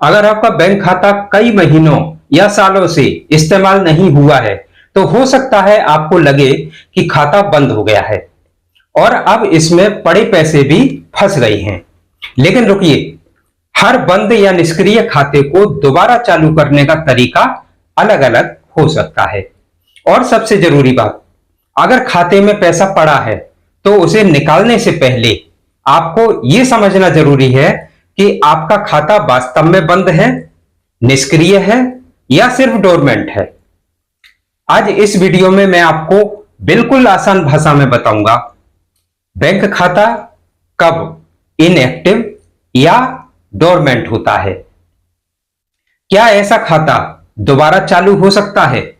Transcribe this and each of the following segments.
अगर आपका बैंक खाता कई महीनों या सालों से इस्तेमाल नहीं हुआ है तो हो सकता है आपको लगे कि खाता बंद हो गया है और अब इसमें पड़े पैसे भी फंस गए हैं। लेकिन रुकिए, हर बंद या निष्क्रिय खाते को दोबारा चालू करने का तरीका अलग अलग हो सकता है। और सबसे जरूरी बात, अगर खाते में पैसा पड़ा है तो उसे निकालने से पहले आपको यह समझना जरूरी है कि आपका खाता वास्तव में बंद है, निष्क्रिय है या सिर्फ डोरमेंट है। आज इस वीडियो में मैं आपको बिल्कुल आसान भाषा में बताऊंगा बैंक खाता कब इनएक्टिव या डोरमेंट होता है। क्या ऐसा खाता दोबारा चालू हो सकता है?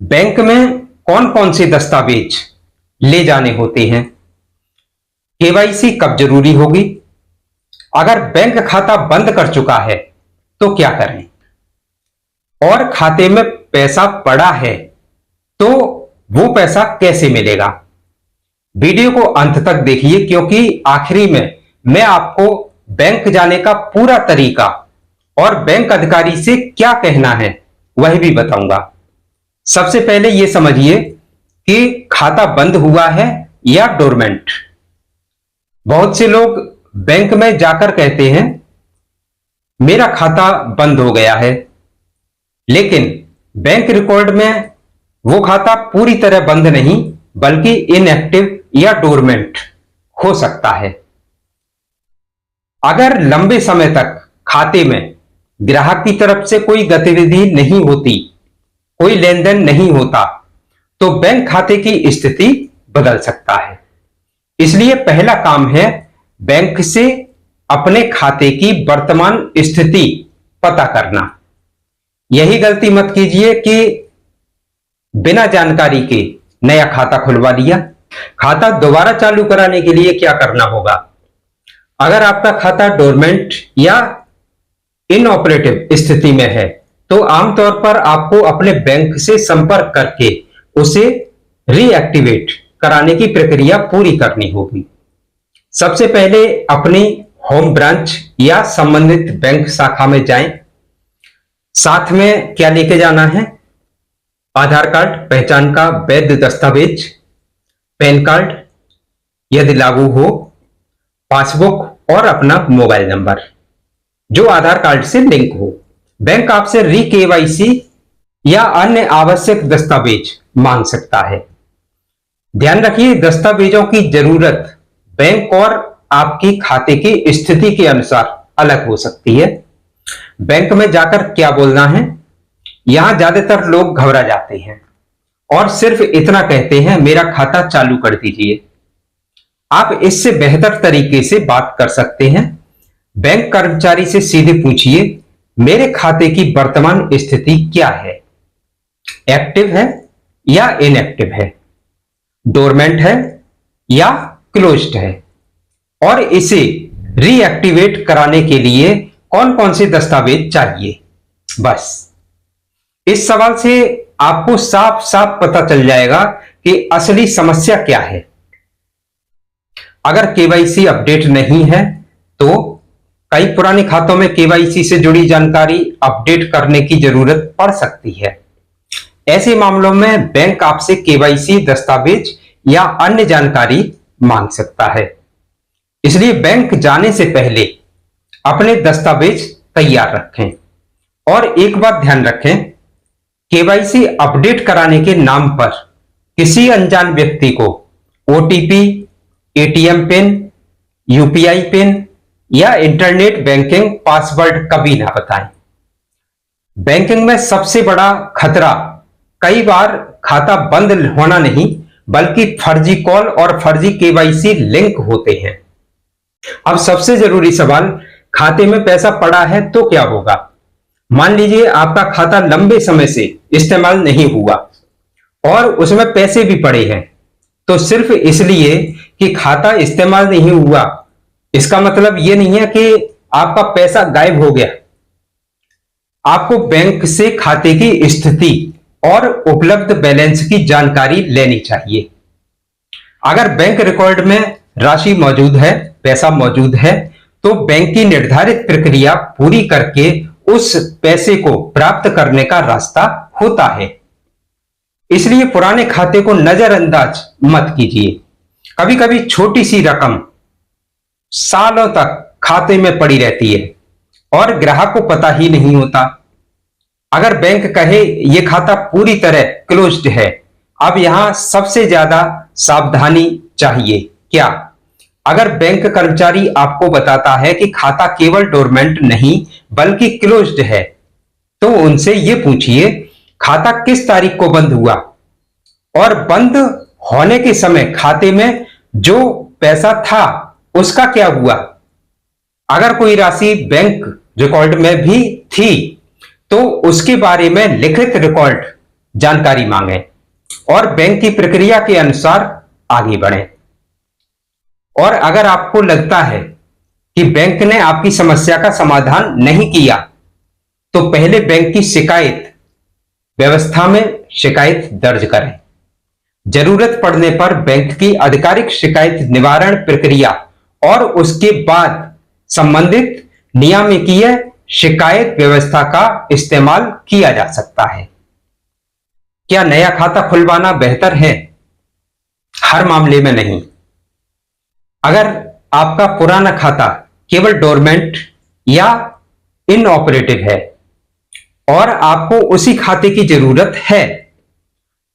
बैंक में कौन कौन से दस्तावेज ले जाने होते हैं? केवाईसी कब जरूरी होगी? अगर बैंक खाता बंद कर चुका है तो क्या करें? और खाते में पैसा पड़ा है तो वो पैसा कैसे मिलेगा? वीडियो को अंत तक देखिए, क्योंकि आखिरी में मैं आपको बैंक जाने का पूरा तरीका और बैंक अधिकारी से क्या कहना है वह भी बताऊंगा। सबसे पहले यह समझिए कि खाता बंद हुआ है या डोरमेंट। बहुत से लोग बैंक में जाकर कहते हैं मेरा खाता बंद हो गया है, लेकिन बैंक रिकॉर्ड में वो खाता पूरी तरह बंद नहीं बल्कि इनएक्टिव या डोरमेंट हो सकता है। अगर लंबे समय तक खाते में ग्राहक की तरफ से कोई गतिविधि नहीं होती, कोई लेन देन नहीं होता, तो बैंक खाते की स्थिति बदल सकता है। इसलिए पहला काम है बैंक से अपने खाते की वर्तमान स्थिति पता करना। यही गलती मत कीजिए कि बिना जानकारी के नया खाता खुलवा लिया। खाता दोबारा चालू कराने के लिए क्या करना होगा? अगर आपका खाता डोरमेंट या इनऑपरेटिव स्थिति में है तो आमतौर पर आपको अपने बैंक से संपर्क करके उसे रीएक्टिवेट कराने की प्रक्रिया पूरी करनी होगी। सबसे पहले अपनी होम ब्रांच या संबंधित बैंक शाखा में जाएं। साथ में क्या लेके जाना है? आधार कार्ड, पहचान का वैध दस्तावेज, पैन कार्ड यदि लागू हो, पासबुक और अपना मोबाइल नंबर जो आधार कार्ड से लिंक हो। बैंक आपसे री-केवाईसी या अन्य आवश्यक दस्तावेज मांग सकता है। ध्यान रखिए, दस्तावेजों की जरूरत बैंक और आपकी खाते की स्थिति के अनुसार अलग हो सकती है। बैंक में जाकर क्या बोलना है? यहां ज्यादातर लोग घबरा जाते हैं और सिर्फ इतना कहते हैं मेरा खाता चालू कर दीजिए। आप इससे बेहतर तरीके से बात कर सकते हैं। बैंक कर्मचारी से सीधे पूछिए मेरे खाते की वर्तमान स्थिति क्या है? एक्टिव है या इनएक्टिव है? डोरमेंट है या क्लोज्ड है? और इसे रीएक्टिवेट कराने के लिए कौन कौन से दस्तावेज चाहिए? बस इस सवाल से आपको साफ साफ पता चल जाएगा कि असली समस्या क्या है। अगर केवाईसी अपडेट नहीं है तो कई पुराने खातों में केवाईसी से जुड़ी जानकारी अपडेट करने की जरूरत पड़ सकती है। ऐसे मामलों में बैंक आपसे केवाईसी दस्तावेज या अन्य जानकारी मांग सकता है। इसलिए बैंक जाने से पहले अपने दस्तावेज तैयार रखें। और एक बात ध्यान रखें, केवाईसी अपडेट कराने के नाम पर किसी अनजान व्यक्ति को OTP, ATM pin, UPI pin या इंटरनेट बैंकिंग पासवर्ड कभी ना बताएं। बैंकिंग में सबसे बड़ा खतरा कई बार खाता बंद होना नहीं बल्कि फर्जी कॉल और फर्जी केवाईसी लिंक होते हैं। अब सबसे जरूरी सवाल, खाते में पैसा पड़ा है तो क्या होगा? मान लीजिए आपका खाता लंबे समय से इस्तेमाल नहीं हुआ और उसमें पैसे भी पड़े हैं, तो सिर्फ इसलिए कि खाता इस्तेमाल नहीं हुआ इसका मतलब यह नहीं है कि आपका पैसा गायब हो गया। आपको बैंक से खाते की स्थिति और उपलब्ध बैलेंस की जानकारी लेनी चाहिए। अगर बैंक रिकॉर्ड में राशि मौजूद है, पैसा मौजूद है, तो बैंक की निर्धारित प्रक्रिया पूरी करके उस पैसे को प्राप्त करने का रास्ता होता है। इसलिए पुराने खाते को नजरअंदाज मत कीजिए। कभी कभी छोटी सी रकम सालों तक खाते में पड़ी रहती है और ग्राहक को पता ही नहीं होता। अगर बैंक कहे यह खाता पूरी तरह क्लोज्ड है, अब यहां सबसे ज्यादा सावधानी चाहिए। क्या? अगर बैंक कर्मचारी आपको बताता है कि खाता केवल डोरमेंट नहीं बल्कि क्लोज्ड है, तो उनसे यह पूछिए खाता किस तारीख को बंद हुआ और बंद होने के समय खाते में जो पैसा था उसका क्या हुआ। अगर कोई राशि बैंक रिकॉर्ड में भी थी तो उसके बारे में लिखित रिकॉर्ड जानकारी मांगें और बैंक की प्रक्रिया के अनुसार आगे बढ़ें। और अगर आपको लगता है कि बैंक ने आपकी समस्या का समाधान नहीं किया, तो पहले बैंक की शिकायत व्यवस्था में शिकायत दर्ज करें। जरूरत पड़ने पर बैंक की आधिकारिक शिकायत निवारण प्रक्रिया और उसके बाद संबंधित नियामकीय शिकायत व्यवस्था का इस्तेमाल किया जा सकता है। क्या नया खाता खुलवाना बेहतर है? हर मामले में नहीं। अगर आपका पुराना खाता केवल डोरमेंट या इनऑपरेटिव है और आपको उसी खाते की जरूरत है,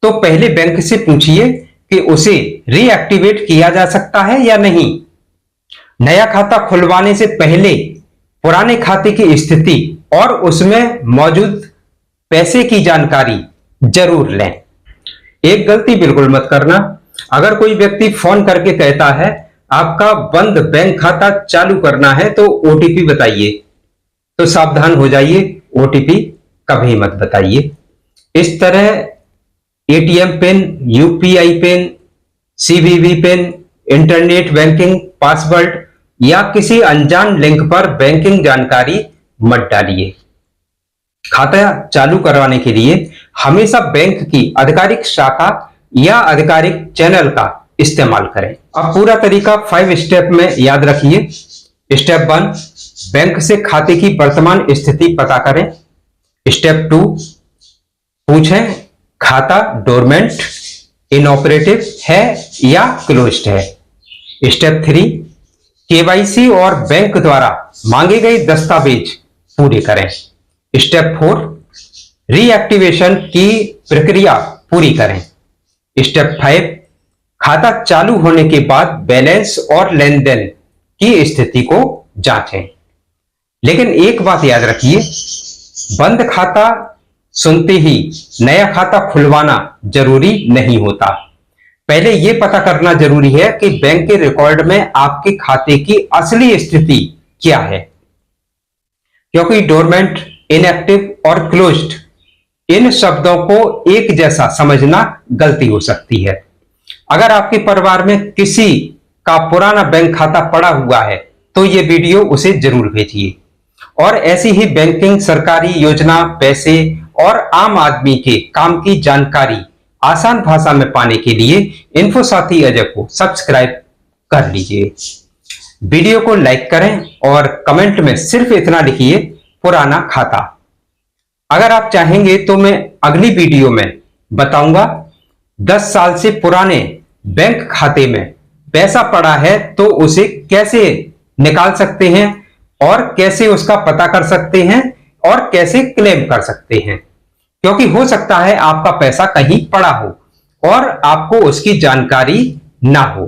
तो पहले बैंक से पूछिए कि उसे रीएक्टिवेट किया जा सकता है या नहीं। नया खाता खुलवाने से पहले पुराने खाते की स्थिति और उसमें मौजूद पैसे की जानकारी जरूर लें। एक गलती बिल्कुल मत करना। अगर कोई व्यक्ति फोन करके कहता है आपका बंद बैंक खाता चालू करना है तो ओटीपी बताइए, तो सावधान हो जाइए, ओटीपी कभी मत बताइए। इस तरह ATM pin, UPI pin, CVV pin, internet banking password या किसी अनजान लिंक पर बैंकिंग जानकारी मत डालिए। खाता चालू करवाने के लिए हमेशा बैंक की आधिकारिक शाखा या आधिकारिक चैनल का इस्तेमाल करें। अब पूरा तरीका 5 स्टेप में याद रखिए। स्टेप 1, बैंक से खाते की वर्तमान स्थिति पता करें। स्टेप 2, पूछें खाता डोरमेंट, इनऑपरेटिव है या क्लोज्ड है। स्टेप 3, केवाईसी और बैंक द्वारा मांगे गए दस्तावेज पूरे करें। स्टेप 4, रीएक्टिवेशन की प्रक्रिया पूरी करें। स्टेप 5, खाता चालू होने के बाद बैलेंस और लेन देन की स्थिति को जांचें। लेकिन एक बात याद रखिए, बंद खाता सुनते ही नया खाता खुलवाना जरूरी नहीं होता। पहले यह पता करना जरूरी है कि बैंक के रिकॉर्ड में आपके खाते की असली स्थिति क्या है, क्योंकि डोरमेंट, इनएक्टिव और क्लोज्ड इन शब्दों को एक जैसा समझना गलती हो सकती है। अगर आपके परिवार में किसी का पुराना बैंक खाता पड़ा हुआ है तो यह वीडियो उसे जरूर भेजिए। और ऐसी ही बैंकिंग, सरकारी योजना, पैसे और आम आदमी के काम की जानकारी आसान भाषा में पाने के लिए इन्फो साथी अजय को सब्सक्राइब कर लीजिए। वीडियो को लाइक करें और कमेंट में सिर्फ इतना लिखिए, पुराना खाता। अगर आप चाहेंगे तो मैं अगली वीडियो में बताऊंगा 10 साल से पुराने बैंक खाते में पैसा पड़ा है तो उसे कैसे निकाल सकते हैं और कैसे उसका पता कर सकते हैं और कैसे क्लेम कर सकते हैं, क्योंकि हो सकता है आपका पैसा कहीं पड़ा हो और आपको उसकी जानकारी ना हो।